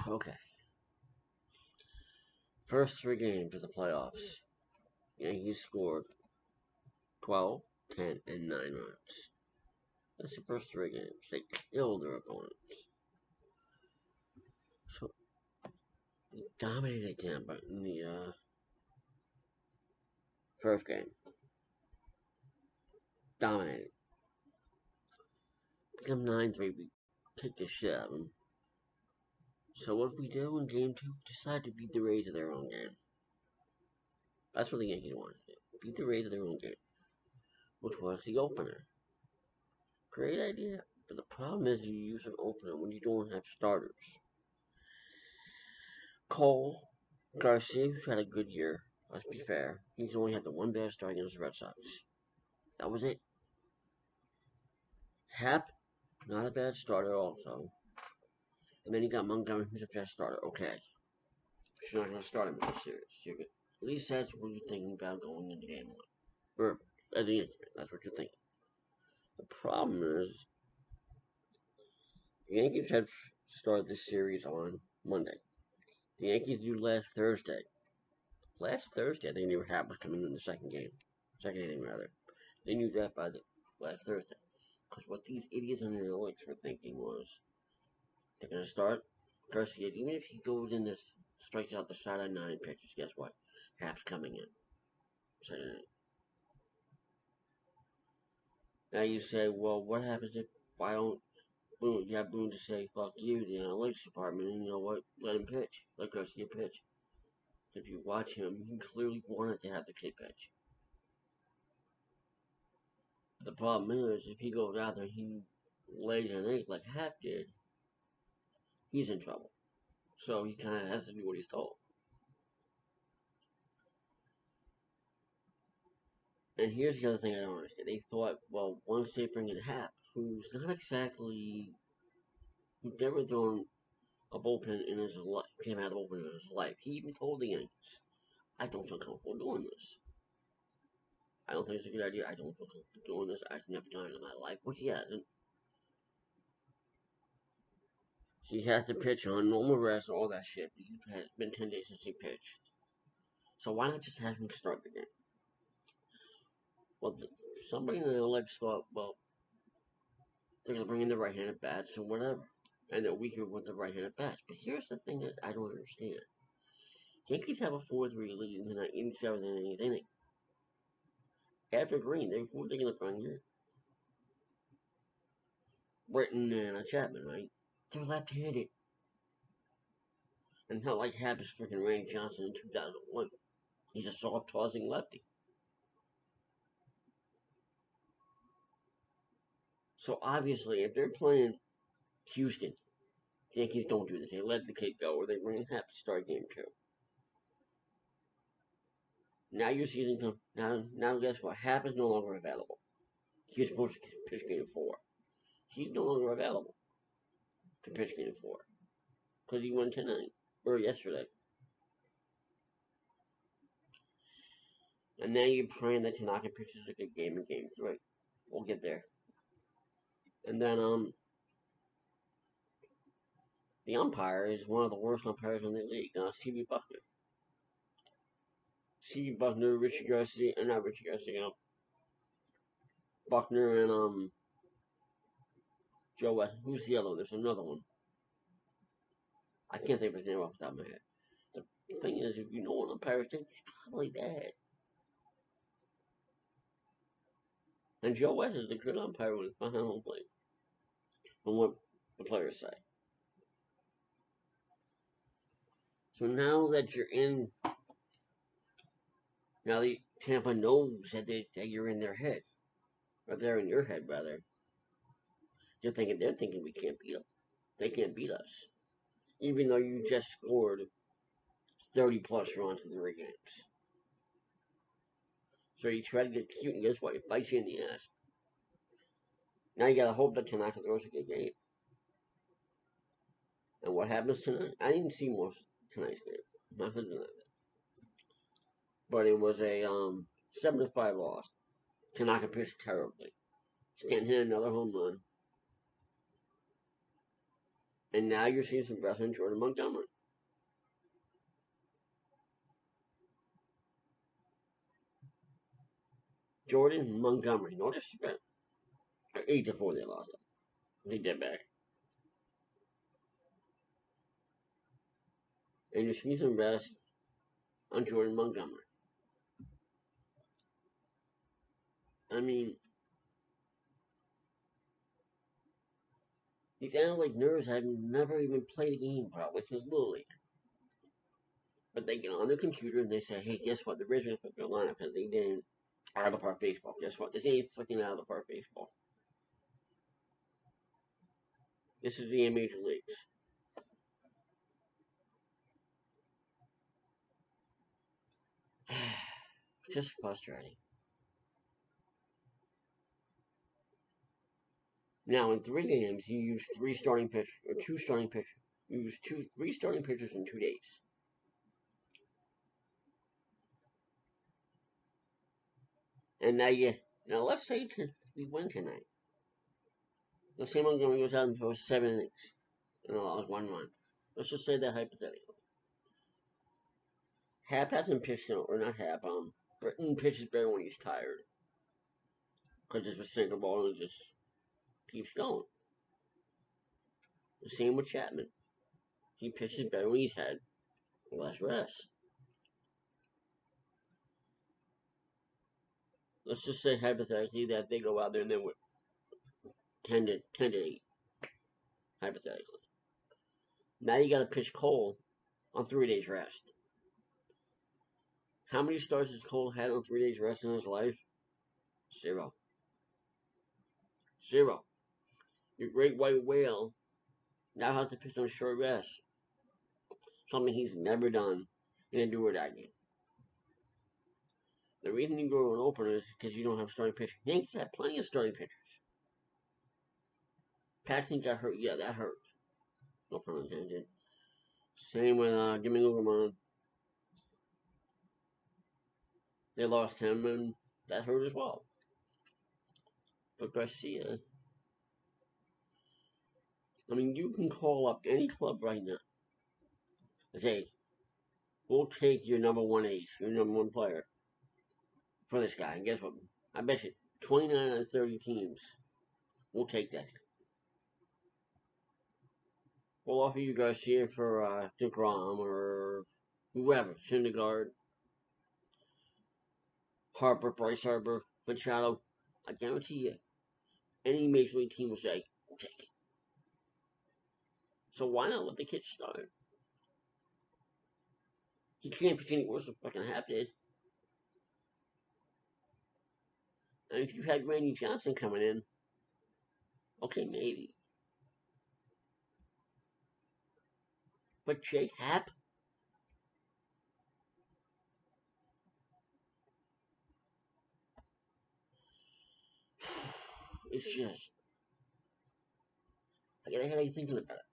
Okay. First three games of the playoffs. Yankees scored 12, 10, and 9 runs. That's the first three games. They killed their opponents. So they dominated Tampa in the first game. Dominated. Become 9-3. We kicked the shit out of them. So what did we do in game two? Decide to beat the Rays of their own game. That's what the Yankees wanted to do. Beat the Rays of their own game. Which was the opener. Great idea. But the problem is you use an opener when you don't have starters. Cole Garcia, who's had a good year, let's be fair. He's only had the one bad start against the Red Sox. That was it. Happ, not a bad starter also. And then you got Montgomery, who's a bad starter. Okay. You're not going to start him in this series. You're good. At least that's what you're thinking about going into game one. Or at the end, that's what you're thinking. The problem is, the Yankees had started this series on Monday. The Yankees knew last Thursday. Last Thursday, they knew Happ was coming in the second game. Second inning, rather. They knew that by the last Thursday. Because what these idiots in the analytics were thinking was, they're going to start Garcia. Even if he goes in this, strikes out the side of 9 pitches, guess what? Happ's coming in. Second inning. Now you say, well, what happens if I don't Boone? You have Boone to say, fuck you, the analytics department, and you know what? Let him pitch. Let Garcia pitch. If you watch him, he clearly wanted to have the kid pitch. The problem is, if he goes out there and he lays an egg like Happ did, he's in trouble. So he kind of has to do what he's told. And here's the other thing I don't understand. They thought, well, once they bring in Happ, who's not exactly, who's never thrown a bullpen in his life, came out of the bullpen in his life. He even told the Yankees, I don't feel comfortable doing this. I don't think it's a good idea. I don't feel comfortable doing this. I've never done it in my life, which he hasn't. He has to pitch on normal rest, all that shit. It's been 10 days since he pitched. So why not just have him start the game? Well, somebody in the legs thought, well, they're going to bring in the right-handed bats and whatever. And they're weaker with the right-handed bats. But here's the thing that I don't understand. Yankees have a 4-3 lead in the 87th and 8th inning. After Green, who are they going to bring in? Britton and Chapman, right? They're left-handed. And not like Happ is freaking Randy Johnson in 2001. He's a soft tossing lefty. So obviously, if they're playing Houston, the Yankees don't do this. They let the kid go, or they bring Happ to start game two. Now your season comes. Now guess what? Happ is no longer available. He was supposed to pitch game four. He's no longer available to pitch game four because he went tonight or yesterday. And now you're praying that Tanaka pitches a good game in game three. We'll get there. And then the umpire is one of the worst umpires in the league, C.B. Buckner. C.B. Buckner, Richie Garcia, not Richie Garcia, Buckner and Joe West. Who's the other one? There's another one. I can't think of his name off the top of my head. The thing is, if you know an umpire thing, he's probably bad. And Joe West is a good umpire when it's behind home plate, from what the players say. So now that you're in, now that Tampa knows that you're in their head, or they're in your head rather, they're thinking we can't beat them. They can't beat us, even though you just scored 30 plus runs in 3 games. So you try to get cute, and guess what? It bites you in the ass. Now you gotta hope that Tanaka throws a good game. And what happens tonight? I didn't see most tonight's game. I'm not gonna deny that. But it was a 7-5 loss. Tanaka pitched terribly. Stanton hit another home run. And now you're seeing some wrestling Jordan Montgomery. Jordan Montgomery, no disrespect. 8-4 they lost him. He did back. And you're seeing some rest on Jordan Montgomery. I mean, these analytic nerds have never even played a game probably since Little League. But they get on their computer and they say, hey, guess what? The Ridge put their lineup because they did out of the park baseball. Guess what? This ain't fucking out of the park baseball. This is the major leagues. Just frustrating. Now in 3 games, you use three starting pitchers or two starting pitchers. You use three starting pitchers in 2 days. And now let's say we win tonight. Let's say Montgomery goes out and throws 7 innings and allows 1 run. Let's just say that hypothetically. Happ hasn't pitched, or not Happ. Britton pitches better when he's tired because it's a single ball and it just keeps going. The same with Chapman. He pitches better when he's had less rest. Let's just say hypothetically that they go out there and they win 10-8, hypothetically. Now you got to pitch Cole on 3 days rest. How many starts has Cole had on 3 days rest in his life? Zero. Zero. Your great white whale now has to pitch on short rest. Something he's never done in a do or die game. The reason you go to an opener is because you don't have starting pitchers. Yankees have plenty of starting pitchers. Paxton got hurt. Yeah, that hurt. No pun intended. Same with Domingo Guzman. They lost him, and that hurt as well. But Garcia, I mean, you can call up any club right now and say, we'll take your number one ace, your number one player for this guy. And guess what? I bet you 29 out of 30 teams will take that. We'll offer you Garcia for DeGrom or whoever, Syndergaard, Harper, Bryce Harper, Machado. I guarantee you, any major league team will say, we'll take it. So why not let the kid start? He can't pitch any worse than fucking Happ did. And if you had Randy Johnson coming in, okay, maybe. But Jay Happ, it's just, I get a headache thinking about it.